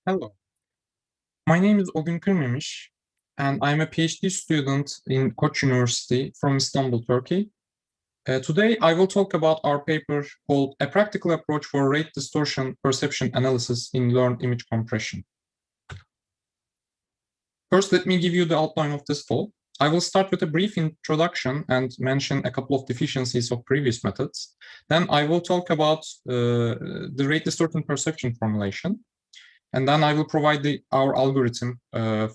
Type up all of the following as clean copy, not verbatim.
Hello, my name is Kirmemis, and I'm a PhD student in Koç University from Istanbul, Turkey. Today, I will talk about our paper called A Practical Approach for Rate Distortion Perception Analysis in Learned Image Compression. First, let me give you the outline of this talk. I will start with a brief introduction and mention a couple of deficiencies of previous methods. Then I will talk about the rate distortion perception formulation. And then I will provide our algorithm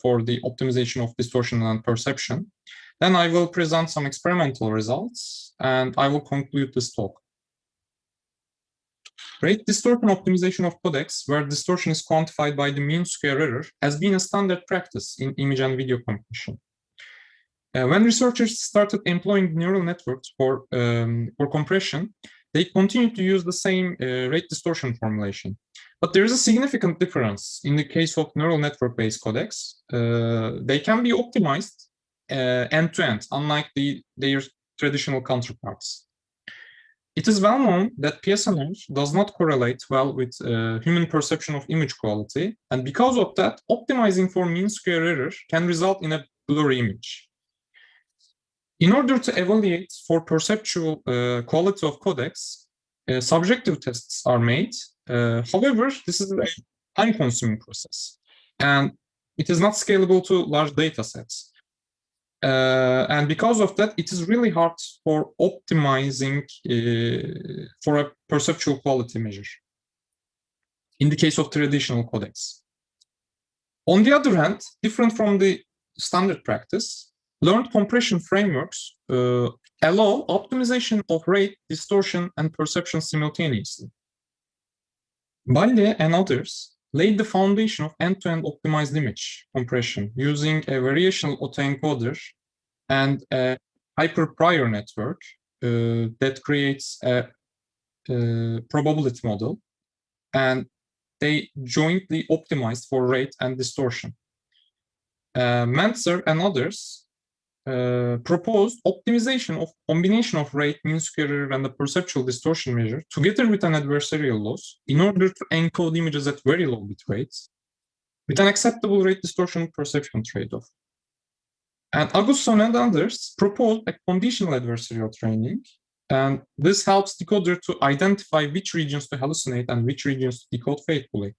for the optimization of distortion and perception. Then I will present some experimental results, and I will conclude this talk. Rate distortion optimization of codecs, where distortion is quantified by the mean square error, has been a standard practice in image and video compression. When researchers started employing neural networks for compression, they continued to use the same rate distortion formulation. But there is a significant difference in the case of neural network-based codecs. They can be optimized end-to-end, unlike their traditional counterparts. It is well known that PSNR does not correlate well with human perception of image quality, and because of that, optimizing for mean square error can result in a blurry image. In order to evaluate for perceptual quality of codecs, subjective tests are made. However, this is a time-consuming process, and it is not scalable to large data sets. And because of that, it is really hard for optimizing for a perceptual quality measure in the case of traditional codecs. On the other hand, different from the standard practice, learned compression frameworks allow optimization of rate, distortion, and perception simultaneously. Balde and others laid the foundation of end-to-end optimized image compression using a variational autoencoder and a hyper-prior network that creates a probability model, and they jointly optimized for rate and distortion. Mentzer and others proposed optimization of combination of rate, mean square error, and the perceptual distortion measure together with an adversarial loss in order to encode images at very low bit rates with an acceptable rate distortion perception trade-off. And Augustin and others proposed a conditional adversarial training, and this helps decoder to identify which regions to hallucinate and which regions to decode faithfully.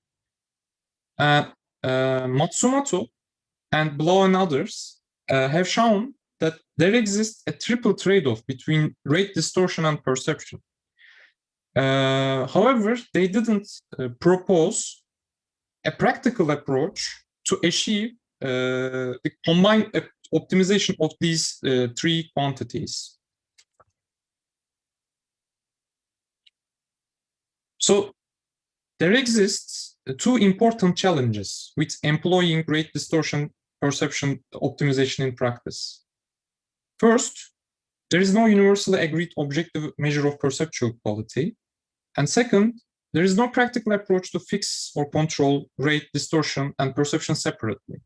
Matsumoto and Blow and others have shown that there exists a triple trade-off between rate distortion and perception. However, they didn't propose a practical approach to achieve the combined optimization of these three quantities. So there exists two important challenges with employing rate distortion perception optimization in practice. First, there is no universally agreed objective measure of perceptual quality. And second, there is no practical approach to fix or control rate, distortion, and perception separately.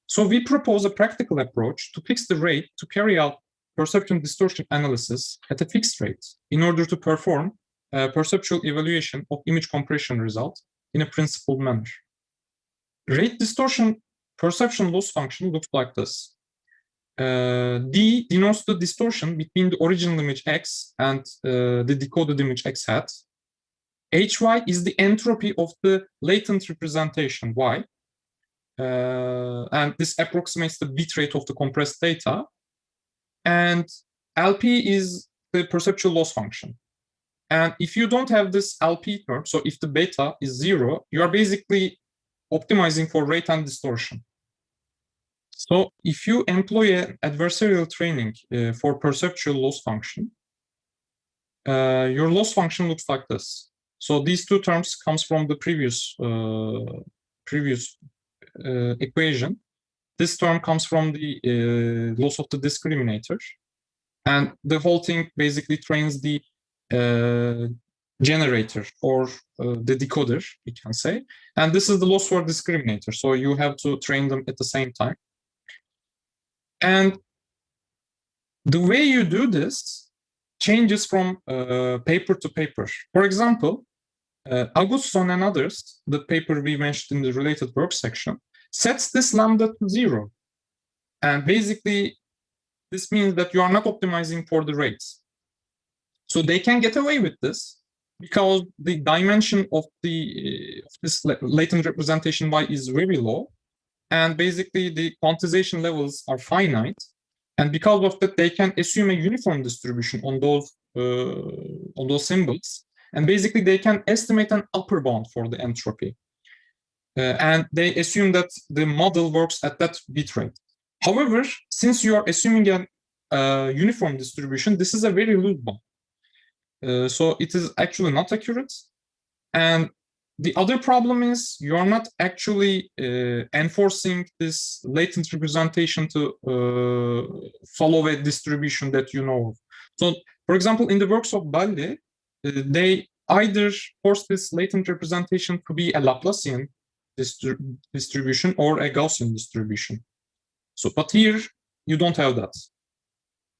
So we propose a practical approach to fix the rate to carry out perception distortion analysis at a fixed rate in order to perform perceptual evaluation of image compression results in a principled manner. Rate distortion perception loss function looks like this. D denotes the distortion between the original image X and the decoded image X hat. HY is the entropy of the latent representation Y. And this approximates the bit rate of the compressed data. And LP is the perceptual loss function. And if you don't have this LP term, so if the beta is 0, you are basically optimizing for rate and distortion. So if you employ an adversarial training for perceptual loss function, your loss function looks like this. So these two terms comes from the previous equation. This term comes from the loss of the discriminator. And the whole thing basically trains the generator or the decoder, we can say. And this is the loss for discriminator. So you have to train them at the same time. And the way you do this changes from paper to paper. For example, Augustsson and others, the paper we mentioned in the related work section, sets this lambda to 0. And basically, this means that you are not optimizing for the rates. So they can get away with this because the dimension of this latent representation Y is very low. And basically, the quantization levels are finite. And because of that, they can assume a uniform distribution on those symbols. And basically, they can estimate an upper bound for the entropy. And they assume that the model works at that bit rate. However, since you are assuming a uniform distribution, this is a very loose bound. So it is actually not accurate. And the other problem is you are not actually enforcing this latent representation to follow a distribution that you know of. So, for example, in the works of Balde, they either force this latent representation to be a Laplacian distribution or a Gaussian distribution. So, but here you don't have that.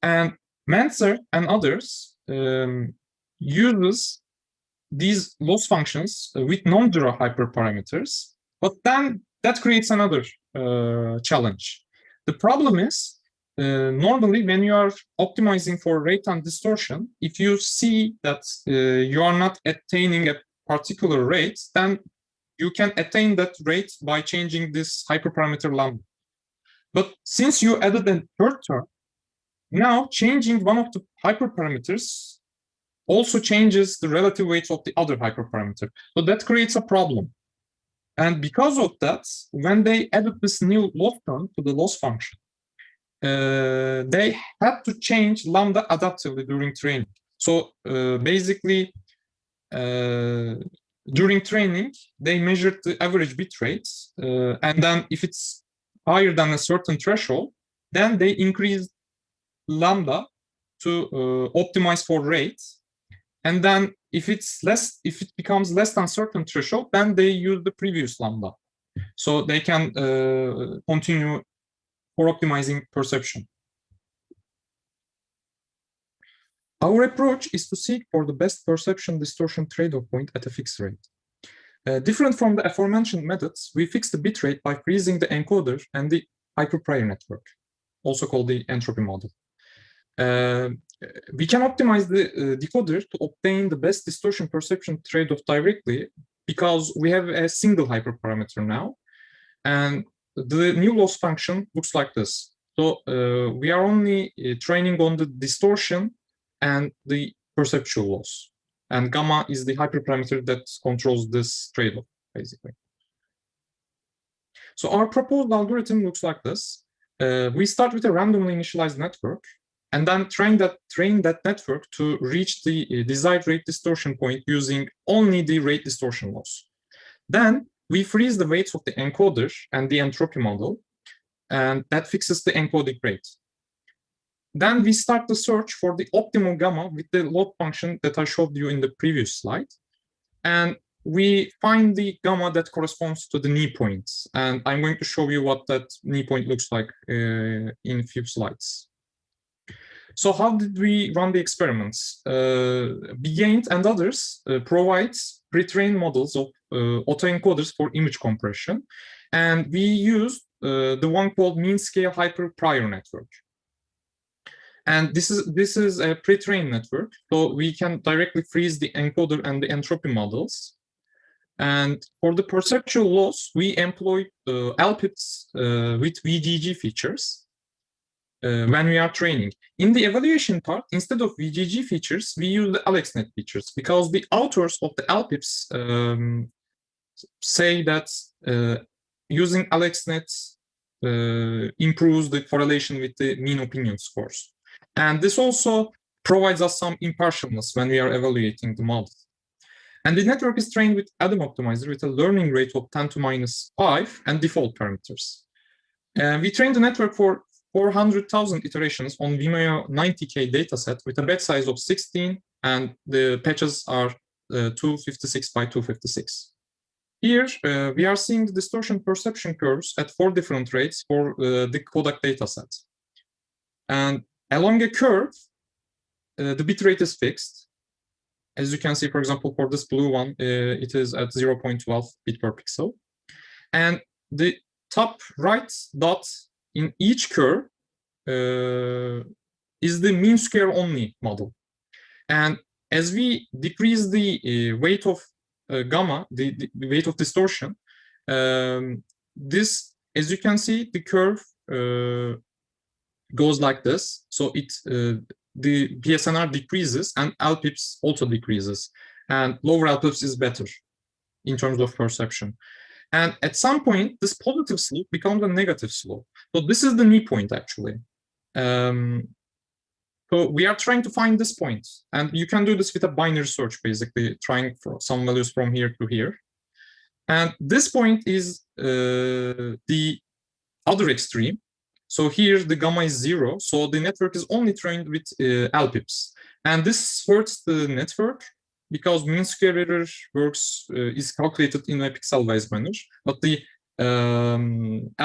And Manzer and others uses these loss functions with non-zero hyperparameters, but then that creates another challenge. The problem is, normally when you are optimizing for rate and distortion, if you see that you are not attaining a particular rate, then you can attain that rate by changing this hyperparameter lambda. But since you added a third term, now changing one of the hyperparameters also changes the relative weights of the other hyperparameter. So that creates a problem. And because of that, when they added this new loss term to the loss function, they had to change lambda adaptively during training. So basically, during training, they measured the average bit rates. And then if it's higher than a certain threshold, then they increased lambda to optimize for rate. And then if it becomes less than certain threshold, then they use the previous lambda. So they can continue for optimizing perception. Our approach is to seek for the best perception distortion trade-off point at a fixed rate. Different from the aforementioned methods, we fix the bit rate by freezing the encoder and the hyperprior network, also called the entropy model. We can optimize the decoder to obtain the best distortion perception trade-off directly because we have a single hyperparameter now. And the new loss function looks like this. So we are only training on the distortion and the perceptual loss. And gamma is the hyperparameter that controls this trade-off, basically. So our proposed algorithm looks like this. We start with a randomly initialized network, and then train that network to reach the desired rate distortion point using only the rate distortion loss. Then we freeze the weights of the encoder and the entropy model, and that fixes the encoding rate. Then we start the search for the optimal gamma with the load function that I showed you in the previous slide. And we find the gamma that corresponds to the knee points. And I'm going to show you what that knee point looks like in a few slides. So how did we run the experiments? Begained and others provides pre-trained models of autoencoders for image compression. And we used the one called mean scale hyperprior network. And this is a pre-trained network. So we can directly freeze the encoder and the entropy models. And for the perceptual loss, we employ LPIPs with VGG features. When we are training. In the evaluation part, instead of VGG features, we use the AlexNet features because the authors of the LPIPs say that using AlexNet improves the correlation with the mean opinion scores. And this also provides us some impartialness when we are evaluating the model. And the network is trained with Adam optimizer with a learning rate of 10 to minus 5 and default parameters. We trained the network for 400,000 iterations on Vimeo 90K dataset with a batch size of 16, and the patches are 256 by 256. Here, we are seeing the distortion perception curves at 4 different rates for the Kodak dataset. And along a curve, the bit rate is fixed. as you can see, for example, for this blue one, it is at 0.12 bit per pixel. And the top right dot in each curve is the mean square only model. And as we decrease the weight of gamma, the weight of distortion, this, as you can see, the curve goes like this. So the PSNR decreases and LPIPS also decreases. And lower LPIPS is better in terms of perception. And at some point, this positive slope becomes a negative slope. So this is the knee point, actually. So we are trying to find this point. And you can do this with a binary search, basically, trying for some values from here to here. And this point is the other extreme. So here, the gamma is 0. So the network is only trained with LPIPS. And this hurts the network, because mean square error is calculated in a pixel-wise manner, but the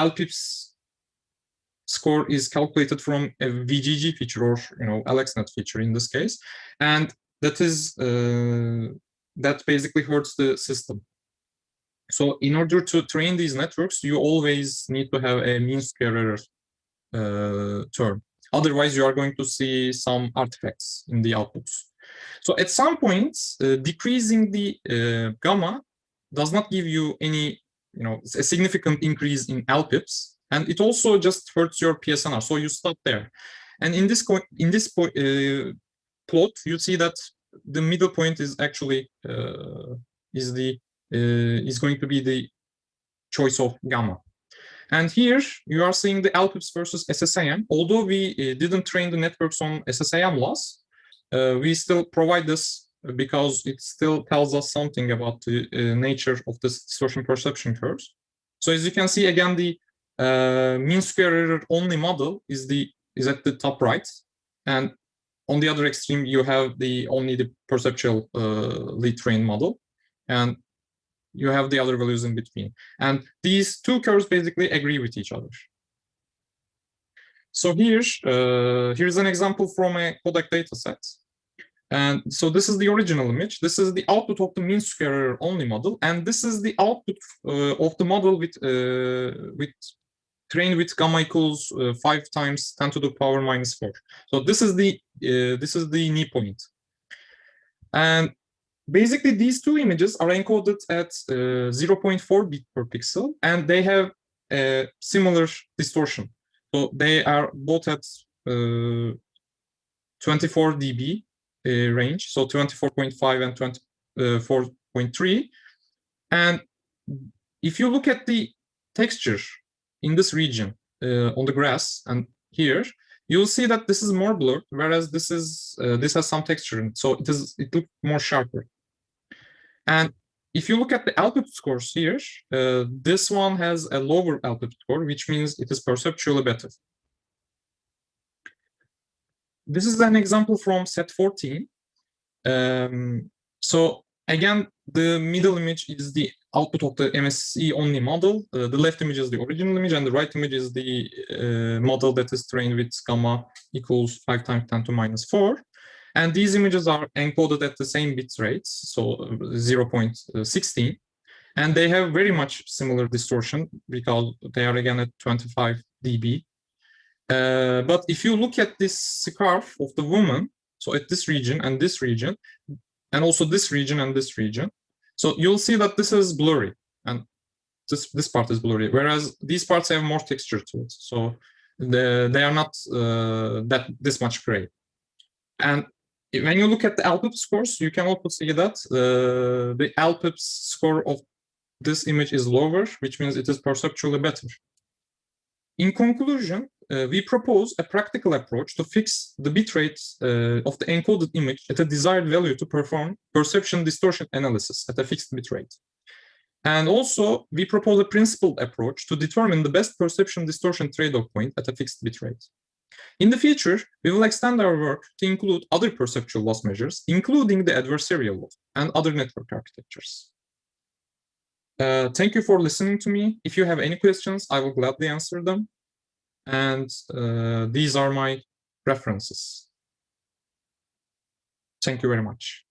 LPIPS score is calculated from a VGG feature, or LXNet feature in this case, and that is that basically hurts the system. So in order to train these networks, you always need to have a mean square error term. Otherwise, you are going to see some artifacts in the outputs. So at some point, decreasing the gamma does not give you any, a significant increase in LPIPS, and it also just hurts your PSNR. So you stop there. And in this plot, you see that the middle point is actually is going to be the choice of gamma. And here you are seeing the LPIPS versus SSIM. Although we didn't train the networks on SSIM loss, we still provide this because it still tells us something about the nature of this distortion perception curves. So as you can see, again, the mean square error only model is at the top right, and on the other extreme you have only the perceptual lead train model, and you have the other values in between. And these two curves basically agree with each other. So here's an example from a Cont'd dataset. And so this is the original image. This is the output of the mean square error only model, and this is the output of the model with trained with gamma equals 5 times 10 to the power minus 4. So this is the knee point. And basically, these two images are encoded at 0.4 bit per pixel, and they have a similar distortion. So they are both at 24 dB range, so 24.5 and 24.3. And if you look at the texture in this region on the grass and here, you'll see that this is more blurred, whereas this has some texture in it, so it looks more sharper. And if you look at the LPIP scores here, this one has a lower LPIP score, which means it is perceptually better. This is an example from set 14. So again, the middle image is the output of the MSE only model. The left image is the original image, and the right image is the model that is trained with gamma equals 5 times 10 to minus 4. And these images are encoded at the same bit rates, so 0.16. And they have very much similar distortion because they are again at 25 dB. But if you look at this scarf of the woman, so at this region, and also this region and this region, so you'll see that this is blurry, and this part is blurry, whereas these parts have more texture to it. So they are not this much gray. And when you look at the LPIPS scores, you can also see that the LPIPS score of this image is lower, which means it is perceptually better. In conclusion, we propose a practical approach to fix the bitrate of the encoded image at a desired value to perform perception distortion analysis at a fixed bitrate. And also, we propose a principled approach to determine the best perception distortion trade-off point at a fixed bitrate. In the future, we will extend our work to include other perceptual loss measures, including the adversarial loss and other network architectures. Thank you for listening to me. If you have any questions, I will gladly answer them. And these are my references. Thank you very much.